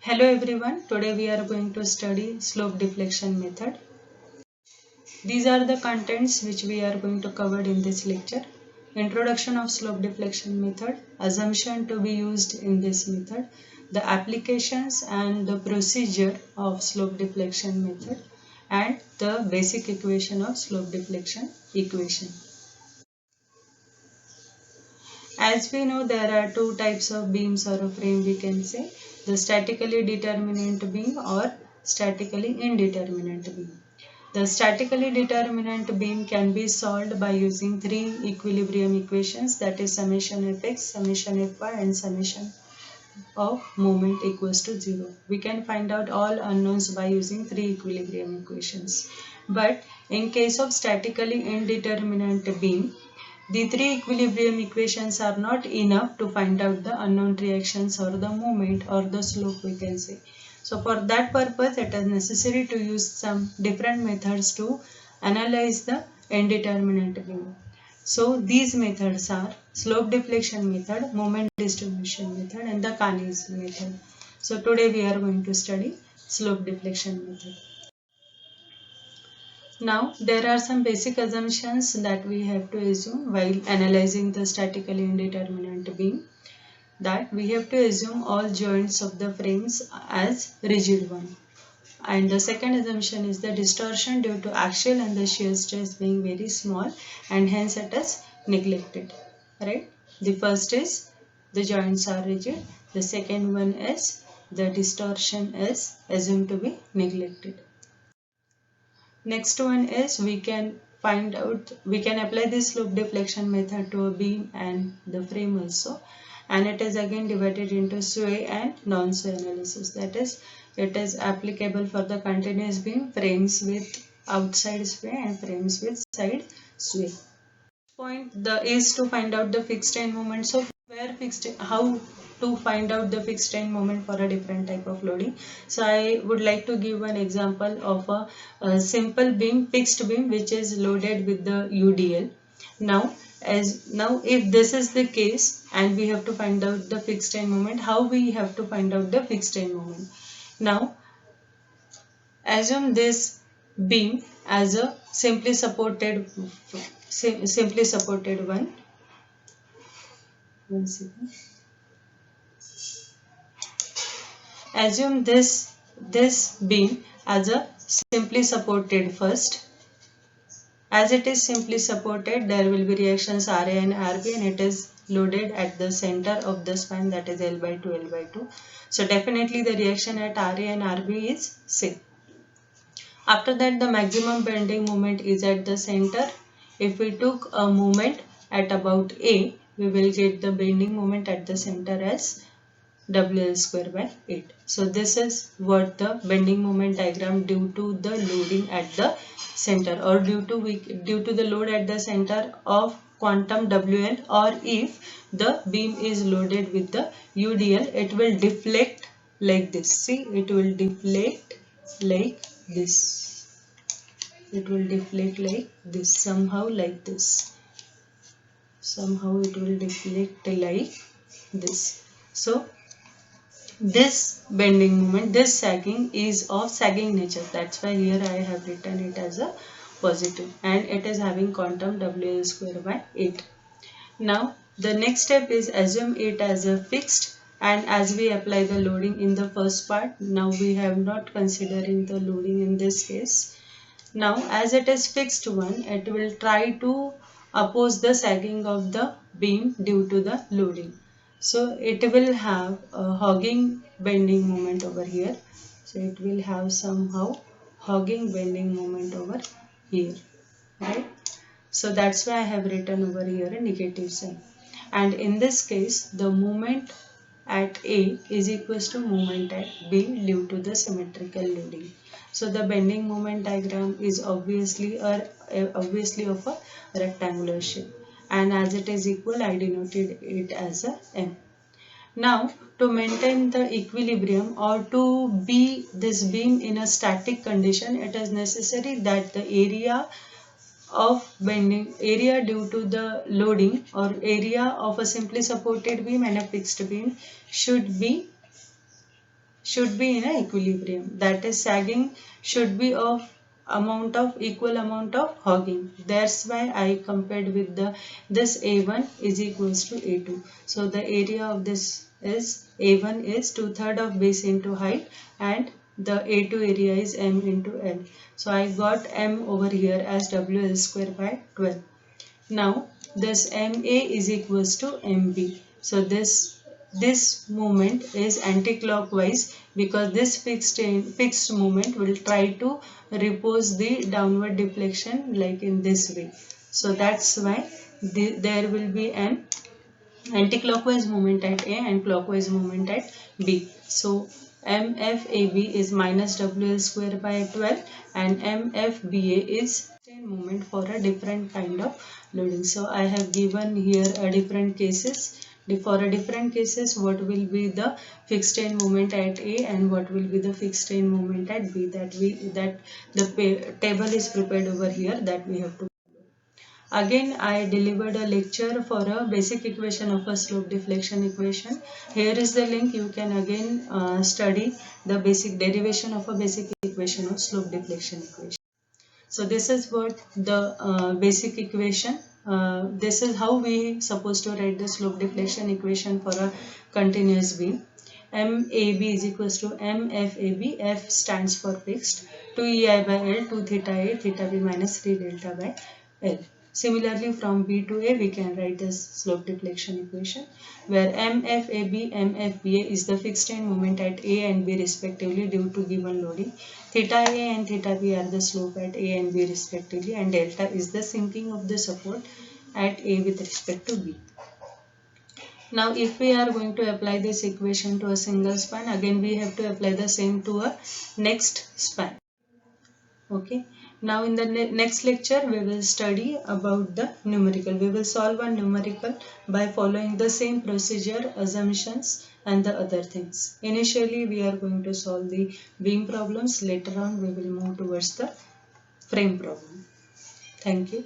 Hello everyone, today we are going to study slope deflection method. These are the contents which we are going to cover in this lecture. Introduction of slope deflection method, assumption to be used in this method, the applications and the procedure of slope deflection method, and the basic equation of slope deflection equation. As we know, there are two types of beams or a frame, we can say, the statically determinant beam or statically indeterminate beam. The statically determinant beam can be solved by using three equilibrium equations, that is summation fx, summation fy and summation of moment equals to 0. We can find out all unknowns by using three equilibrium equations. But in case of statically indeterminate beam, the three equilibrium equations are not enough to find out the unknown reactions or the moment or the slope, we can say. So for that purpose it is necessary to use some different methods to analyze the indeterminate beam. So these methods are slope deflection method, moment distribution method and the Kani's method. So today we are going to study slope deflection method. Now there are some basic assumptions that we have to assume while analyzing the statically indeterminate beam, that we have to assume all joints of the frames as rigid one. And the second assumption is the distortion due to axial and the shear stress being very small and hence it is neglected. Right? The first is the joints are rigid. The second one is the distortion is assumed to be neglected. Next one is we can apply this slope deflection method to a beam and the frame also, and it is again divided into sway and non-sway analysis. That is, it is applicable for the continuous beam, frames with outside sway and frames with side sway. Point is to find out the fixed end moment. So how to find out the fixed end moment for a different type of loading. So I would like to give an example of a simple beam, fixed beam, which is loaded with the UDL. Now if this is the case and we have to find out the fixed end moment, how we have to find out the fixed end moment? Now assume this beam as a simply supported one. One second. Assume this beam as a simply supported first. As it is simply supported, there will be reactions Ra and Rb, and it is loaded at the center of the span, that is L by 2, L by 2. So definitely the reaction at Ra and Rb is C. After that, the maximum bending moment is at the center. If we took a moment at about A, we will get the bending moment at the center as WL square by 8. So this is what the bending moment diagram due to the loading at the center, or due to the load at the center of quantum WL, or if the beam is loaded with the UDL, it will deflect like this. See, it will deflect like this. It will deflect like this, somehow like this. Somehow it will deflect like this. So this bending moment, this sagging is of sagging nature. That's why here I have written it as a positive, and it is having quantum WL square by 8. Now the next step is assume it as a fixed, and as we apply the loading in the first part, now we have not considering the loading in this case. Now as it is fixed one, it will try to oppose the sagging of the beam due to the loading. So it will have a hogging bending moment over here. So it will have somehow hogging bending moment over here, right? So that's why I have written over here a negative sign. And in this case, the moment at A is equals to moment at B due to the symmetrical loading. So the bending moment diagram is obviously of a rectangular shape, and as it is equal, I denoted it as a M. Now to maintain the equilibrium or to be this beam in a static condition, it is necessary that the area of bending, area due to the loading, or area of a simply supported beam and a fixed beam should be should be in an equilibrium. That is, sagging should be of equal amount of hogging. That's why I compared with this A1 is equals to A2. So the area of this is A1 is 2/3 of base into height, and the A2 area is M into L. So I got M over here as WL square by 12. Now this MA is equals to MB. So this movement is anti-clockwise because this fixed movement will try to repose the downward deflection like in this way. So that's why there will be an anti-clockwise movement at A and clockwise movement at B. So MFAB is minus WL square by 12 and MFBA is sustained movement for a different kind of loading. So I have given here a different cases. For a different cases, what will be the fixed end moment at A and what will be the fixed end moment at B, that the table is prepared over here that we have to. Again, I delivered a lecture for a basic equation of a slope deflection equation. Here is the link. You can again study the basic derivation of a basic equation of slope deflection equation. So this is what the basic equation. This is how we supposed to write the slope deflection equation for a continuous beam. MAB is equals to MFAB. F stands for fixed. 2EI by L, 2 theta A, theta B minus 3 delta by L. Similarly, from B to A, we can write this slope deflection equation where MFAB is the fixed end moment at A and B respectively due to given loading. Theta A and theta B are the slope at A and B respectively, and delta is the sinking of the support at A with respect to B. Now, if we are going to apply this equation to a single span, again we have to apply the same to a next span. Okay. Now in the next lecture we will study about the numerical. We will solve a numerical by following the same procedure, assumptions and the other things. Initially we are going to solve the beam problems. Later on we will move towards the frame problem. Thank you.